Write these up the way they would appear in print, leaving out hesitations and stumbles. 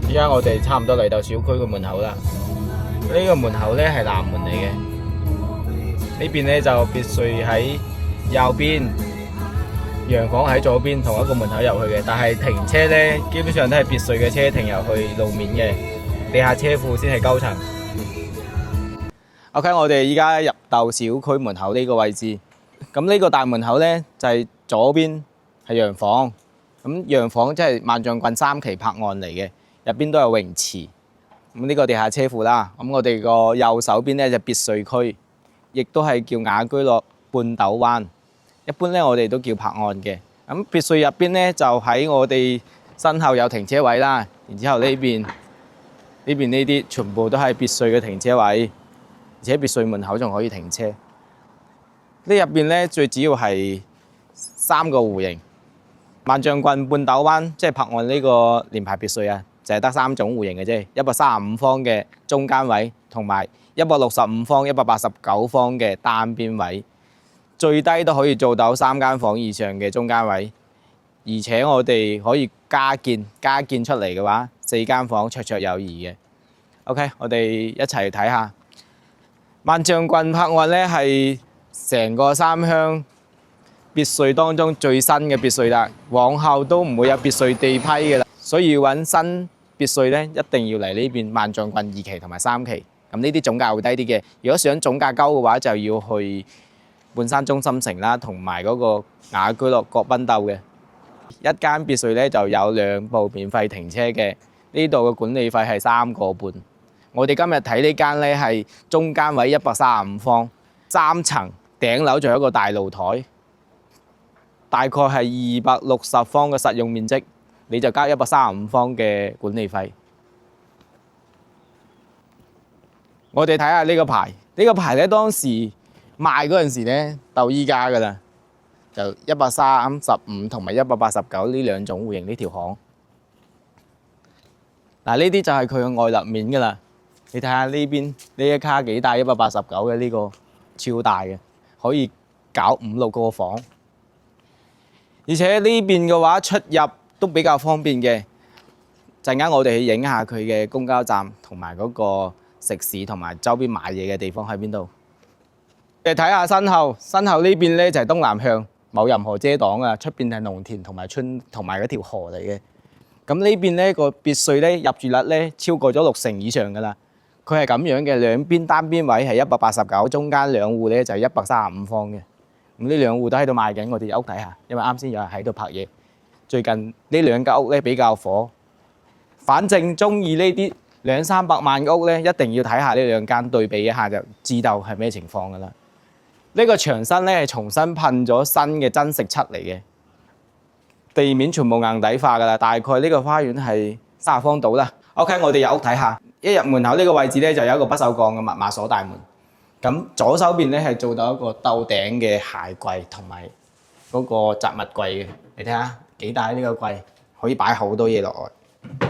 而家我哋差唔多嚟到小區嘅門口啦。呢個門口呢係南門嚟嘅，呢邊呢就別墅喺右邊，洋房喺左邊，同一個門口入去嘅。但係停車呢，基本上都係別墅嘅車停入去路面嘅，地下車庫先係高層。OK， 我哋依家入到小區門口呢個位置，咁呢個大門口呢，就係左邊係洋房，咁洋房即係萬象郡3期拍案嚟嘅，入邊都有泳池。咁呢個地下車庫啦，咁我哋個右手邊呢就別墅區，亦都係叫雅居樂半斗灣。一般呢我哋都叫拍案嘅。咁別墅入邊呢就喺我哋身後有停車位啦，然之後呢邊呢啲全部都係別墅嘅停車位，而且別墅門口仲可以停車。呢入邊呢最主要係3個戶型，萬象郡半斗灣即係拍案呢個連排別墅啊。就係得3種戶型嘅啫，135方嘅中間位，同埋165方、189方嘅單邊位，最低都可以做到3間房以上嘅中間位，而且我哋可以加建出嚟嘅話，4間房綽綽有餘嘅。OK， 我哋一齊睇下萬象郡拍案呢係成個三鄉別墅當中最新嘅別墅啦，往後都唔會有別墅地批嘅啦，所以要揾新別墅咧，一定要嚟呢邊萬象郡2期同埋3期，咁呢啲總價會低啲嘅。如果想總價高嘅話，就要去半山中心城啦，同埋嗰個雅居樂國賓鬥嘅。一間別墅咧就有2部免費停車嘅，呢度嘅管理費係3個半。我哋今日睇呢間咧係中間位135方，3層，頂樓仲有一個大露台，大概係260方嘅實用面積。你就交135方嘅管理費。我哋睇下呢個牌，呢個牌咧當時賣嗰陣時咧到依家噶啦，就135同埋189呢2種戶型呢條巷。嗱，呢啲就係佢嘅外立面噶啦。你睇下呢邊呢一卡幾大，189嘅呢個超大嘅，可以搞5、6個房。而且呢邊嘅話出入都比較方便嘅。陣間我哋去影下佢嘅公交站同埋嗰個食肆同埋周邊買嘢嘅地方喺邊度。你睇下身後呢邊咧就係東南向，冇任何遮擋啊。出邊係農田同埋村同埋嗰條河嚟嘅。咁呢邊咧個別墅咧入住率咧超過咗60%以上噶啦。佢係咁樣嘅，兩邊單邊位係189，中間2戶咧就係135方嘅。咁呢2戶都喺度賣緊，我哋入屋睇下，因為啱先有人喺度拍嘢。最近呢2間屋咧比較火，反正中意呢啲200-300萬嘅屋咧，一定要睇下呢2間對比一下，就知道係咩情況噶啦。呢個牆身咧係重新噴咗新嘅真石漆嚟嘅，地面全部硬底化噶啦。大概呢個花園係30方到啦。OK， 我哋入屋睇下。一入門口呢個位置咧就有一個不鏽鋼嘅密碼鎖大門。咁左手邊咧係做到一個兜頂嘅鞋櫃同埋嗰個雜物櫃嘅，你睇下。幾大呢個櫃，可以擺好多嘢落去。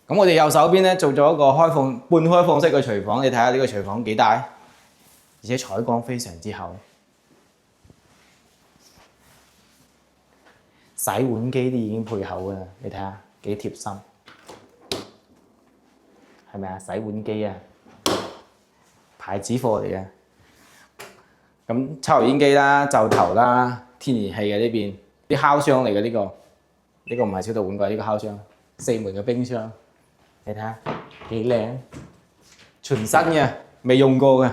咁我哋右手邊咧做咗一個半開放式嘅廚房，你睇下呢個廚房幾大，而且採光非常之好。洗碗機都已經配好㗎啦，你睇下幾貼心，係咪啊？洗碗機啊，牌子貨嚟嘅。咁抽油煙機啦、袖頭啦、天然氣嘅呢邊。啲烤箱嚟嘅呢個唔係小道碗櫃，呢個烤箱，4門嘅冰箱，你睇下幾靚，全新嘅，未用過嘅。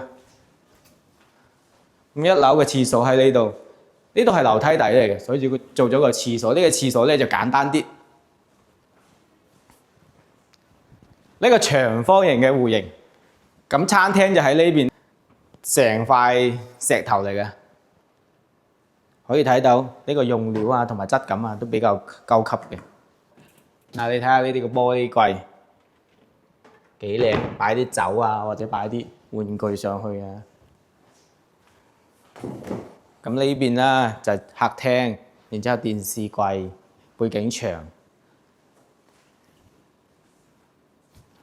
咁1樓嘅廁所喺呢度，呢度係樓梯底嚟嘅，所以佢做咗個廁所。呢個廁所咧就簡單啲。呢個長方形嘅戶型，咁餐廳就喺呢邊，成塊石頭嚟嘅。可以睇到呢個用料啊同埋質感啊都比較高級嘅。嗱，你睇下呢啲個玻璃櫃幾靚，擺啲酒啊或者擺啲玩具上去啊。咁呢邊啦就係客廳，然之後電視櫃、背景牆。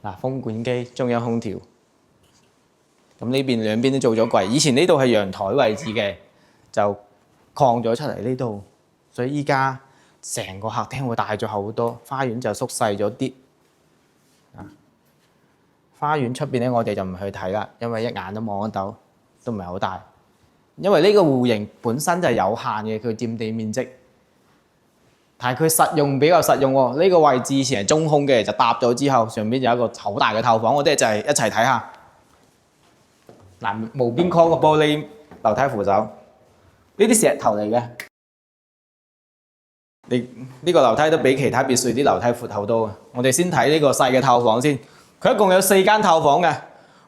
嗱，風管機、中央空調。咁呢邊兩邊都做咗櫃，以前呢度係陽台位置嘅，就擴咗出嚟呢度，所以依家成個客廳會大咗好多，花園就縮細咗啲。花園出邊咧，我哋就唔去睇啦，因為一眼都望得到，都唔係好大。因為呢個戶型本身就係有限嘅，佢佔地面積，但係佢實用比較實用喎。呢個位置以前係中空嘅，就搭咗之後，上邊有一個好大嘅透房，我哋就係一齊睇下。嗱，無邊框個玻璃樓梯扶手，呢啲石頭嚟嘅。呢個樓梯都比其他別墅啲樓梯闊好多嘅。我哋先睇呢個細嘅透房先，佢一共有4間透房嘅，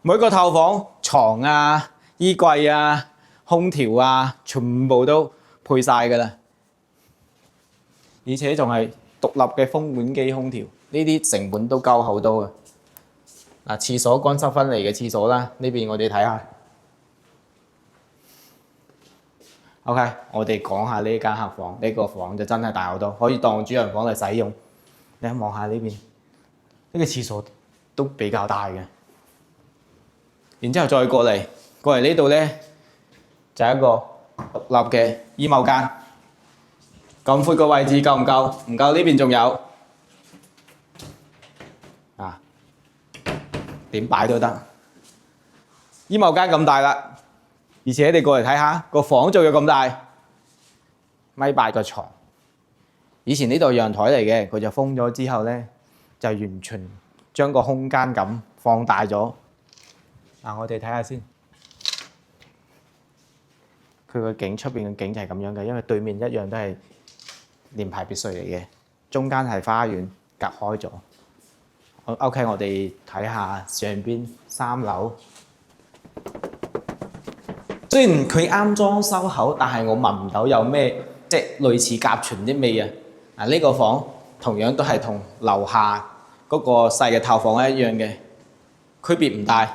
每個透房床啊、衣櫃啊、空調啊，全部都配晒㗎啦。而且仲係獨立嘅風管機空調，呢啲成本都高好多嘅。嗱，廁所乾濕分離嘅廁所啦，呢邊我哋睇下。OK， 我哋講下呢間客房，呢個房就真係大好多，可以當主人房嚟使用。你一望下呢邊，呢個廁所都比較大嘅。然之後再過嚟呢度咧，就係一個獨立嘅衣帽間。咁闊個位置夠唔夠？唔夠，呢邊仲有啊，點擺都得。衣帽間咁大啦，而且你過嚟睇下個房仲有咁大，1.8米個床。以前呢度陽台嚟嘅，佢就封咗之後咧，就完全將個空間感放大咗。嗱，我哋睇下先，佢個景出邊嘅景就係咁樣嘅，因為對面一樣都係連排別墅嚟嘅，中間係花園隔開咗。OK， 我哋睇下上邊3樓。雖然佢啱裝修好，但係我聞唔到有咩即係類似甲醛啲味啊！嗱，呢個房同樣都係同樓下嗰個細嘅透房一樣嘅，區別唔大。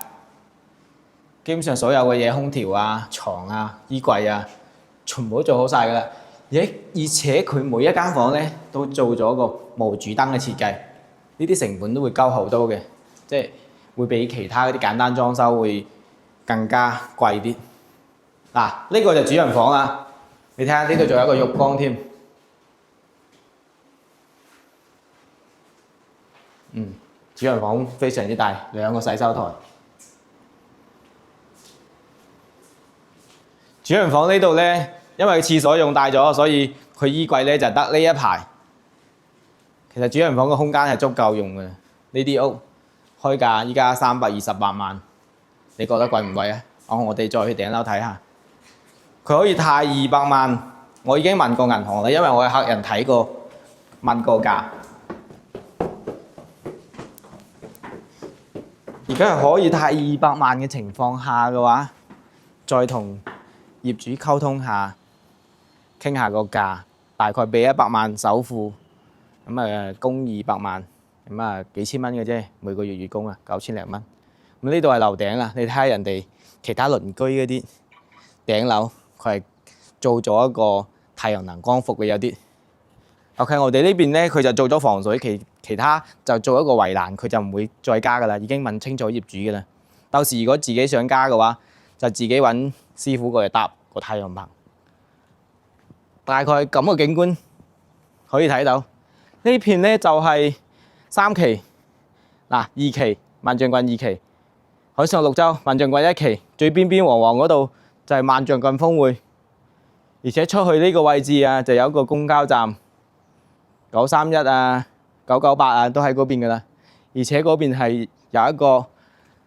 基本上所有嘅嘢，空調啊、床啊、衣櫃啊，全部都做好晒㗎啦。而且佢每一間房咧都做咗個無主燈嘅設計，呢啲成本都會高好多嘅，即係會比其他嗰啲簡單裝修會更加貴啲。嗱，呢個就主人房啦，你睇下呢度仲有一個浴缸添。主人房非常之大，2個洗手台。主人房呢度咧，因為廁所用大咗，所以佢衣櫃咧就得呢一排。其實主人房嘅空間係足夠用嘅。呢啲屋開價依家328萬，你覺得貴唔貴啊？我哋再去頂樓睇下。佢可以貸200萬，我已經問過銀行啦，因為我嘅客人睇過問過價。而家係可以貸200萬嘅情況下嘅話，再同業主溝通下，傾下個價，大概俾100萬首付，咁供200萬，咁幾千蚊嘅啫，每個月月供9000零蚊。咁呢度係樓頂啦，你睇下人哋其他鄰居嗰啲頂樓。佢係做咗一個太陽能光伏嘅有啲。OK， 我哋呢邊咧佢就做咗防水，其他就做一個圍欄，佢就唔會再加噶啦，已經問清楚業主嘅啦。到時如果自己想加嘅話，就自己揾師傅過嚟搭個太陽棚。大概咁嘅景觀可以睇到。呢片咧就係3期，嗱2期萬象郡2期，海上綠洲萬象郡1期，最邊邊黃黃嗰度就係萬象郡峰匯，而且出去呢個位置啊，就有一個公交站931啊、998啊，都喺嗰邊噶啦。而且嗰邊係有一個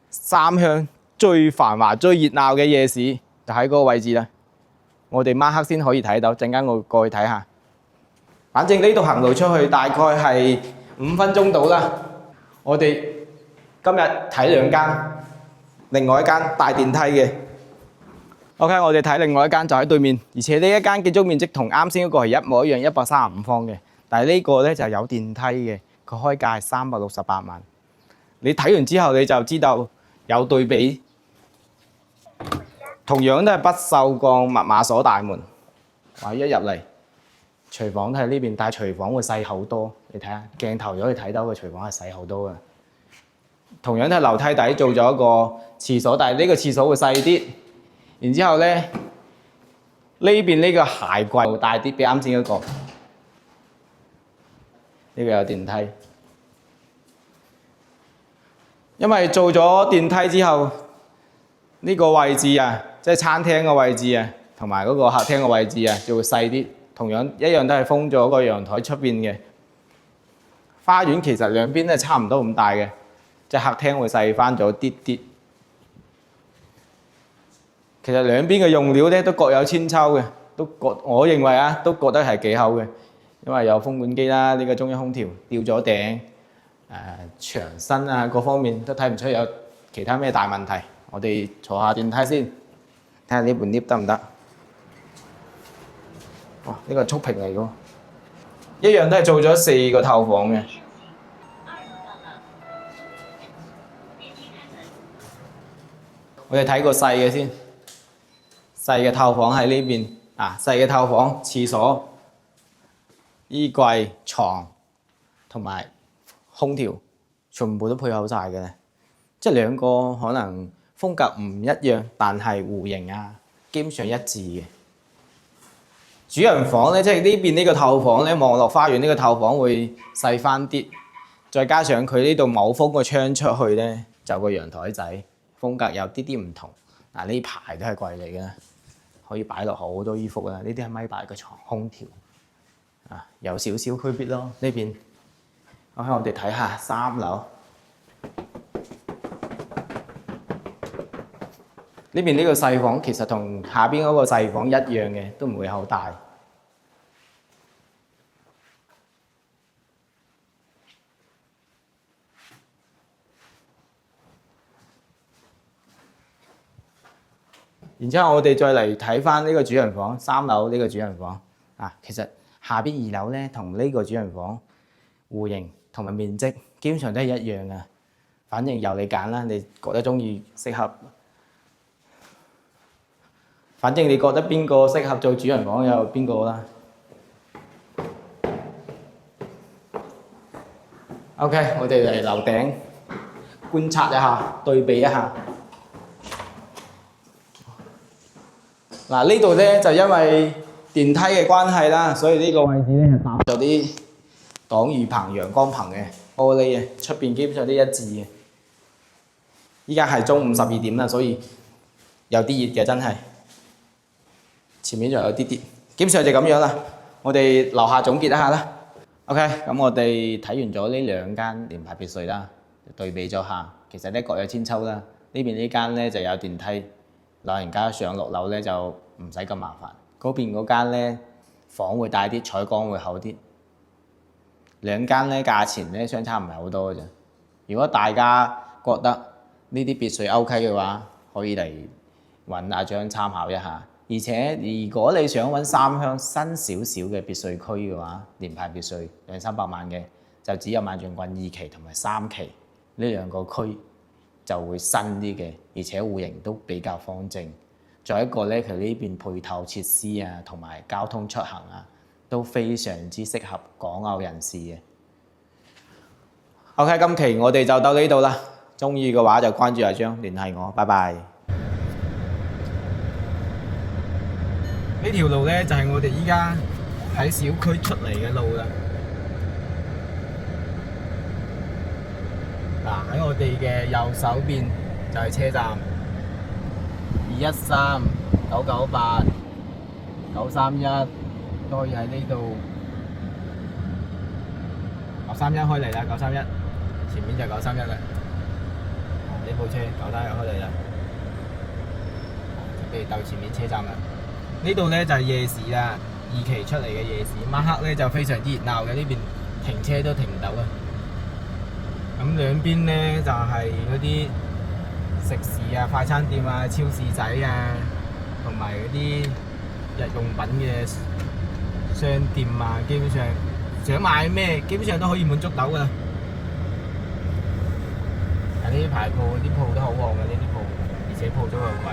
三鄉最繁華、最熱鬧嘅夜市，就喺嗰個位置啦。我哋晚黑先可以睇到，陣間我過去睇下。反正呢度行路出去大概係5分鐘到啦。我哋今日睇2間，另外一間帶電梯嘅。OK， 我哋睇另外一間就喺對面，而且呢一間建築面積同啱先嗰個係一模一樣，135方嘅。但係呢個咧就有電梯嘅，佢開價係368萬。你睇完之後你就知道有對比。同樣都係不鏽鋼密碼鎖大門，哇！一入嚟，廚房都喺呢邊，但係廚房會細好多。你睇下鏡頭，如果你睇到個廚房係細好多嘅。同樣都係樓梯底做咗一個廁所，但係呢個廁所會細啲。然之後咧，呢邊呢個鞋櫃會大啲，比啱先嗰個。呢個有電梯。因為做咗電梯之後，呢個位置啊，即係餐廳嘅位置啊，同埋嗰個客廳嘅位置啊，就會細啲。同樣一樣都係封咗個陽台出邊嘅。花園其實兩邊都係差唔多咁大嘅，即係客廳會細翻咗啲啲。其實兩邊嘅用料咧都各有千秋嘅，我認為啊都覺得係幾好嘅，因為有風管機啦，呢個中央空調吊咗頂，牆身啊各方面都睇唔出有其他咩大問題。我哋坐下電梯先，睇下呢部 lift 得唔得？哇！呢個觸屏嚟嘅喎，一樣都係做咗4個透房嘅。我哋睇個細嘅先，細嘅透房喺呢邊啊，細嘅透房，廁所、衣櫃、床同埋空調，全部都配好晒嘅咧。即係兩個可能風格唔一樣，但係戶型啊，基本上一致嘅。主人房咧，即係呢邊呢個透房咧，望落花園呢個透房會細翻啲，再加上佢呢度冇封個窗出去咧，就個陽台仔風格有啲啲唔同。嗱，呢排都係櫃嚟嘅，可以擺落好多衣服啦。呢啲係咪擺個床空調啊，有少少區別咯。呢邊我哋睇下3樓。呢邊呢個細房其實同下邊嗰個細房一樣嘅，都唔會好大。然之後我哋再嚟睇翻呢個主人房，3樓呢個主人房啊，其實下邊2樓咧同呢個主人房戶型同埋面積基本上都係一樣嘅，反正由你揀啦，你覺得中意適合。反正你覺得邊個適合做主人房有邊個啦。OK， 我哋嚟樓頂觀察一下，對比一下。嗱，呢度咧就因為電梯嘅關係啦，所以呢個位置咧係搭咗啲擋雨棚、陽光棚嘅玻璃嘅，出邊基本上都一致嘅。依家係中午12點啦，所以有啲熱嘅真係。前面仲有啲啲，基本上就咁樣啦。我哋樓下總結一下啦。OK， 咁我哋睇完咗呢2間聯排別墅啦，對比咗下，其實咧各有千秋啦。呢邊呢間咧就有電梯，老人家上落樓咧就唔使咁麻煩。嗰邊嗰間咧房會大啲，採光會好啲。2間咧價錢咧相差唔係好多嘅啫。如果大家覺得呢啲別墅 OK 嘅話，可以嚟揾阿張參考一下。而且如果你想揾三鄉新少少嘅別墅區嘅話，聯排別墅200-300萬嘅，就只有萬象郡2期同埋3期呢2個區就會新啲嘅，而且戶型都比較方正。再一個咧，佢呢邊配套設施啊，同埋交通出行啊，都非常之適合港澳人士嘅。OK， 今期我哋就到呢度啦。中意嘅話就關注阿張，聯繫我，拜拜。呢條路咧就係我哋依家喺小區出嚟嘅路啦。嗱，喺我哋嘅右手邊就係車站213-998-931，都可以喺呢度。931開嚟啦，931，前面就係931啦。呢部車931開嚟啦，準備到前面車站啦。呢度咧就係夜市啦，2期出嚟嘅夜市，晚黑咧就非常之熱鬧嘅，呢邊停車都停唔到啊。咁兩邊咧就係嗰啲食肆啊、快餐店啊、超市仔啊，同埋嗰啲日用品嘅商店啊，基本上想買咩，基本上都可以滿足到噶啦。呢排鋪啲鋪都好旺嘅，呢啲鋪，而且鋪租又貴。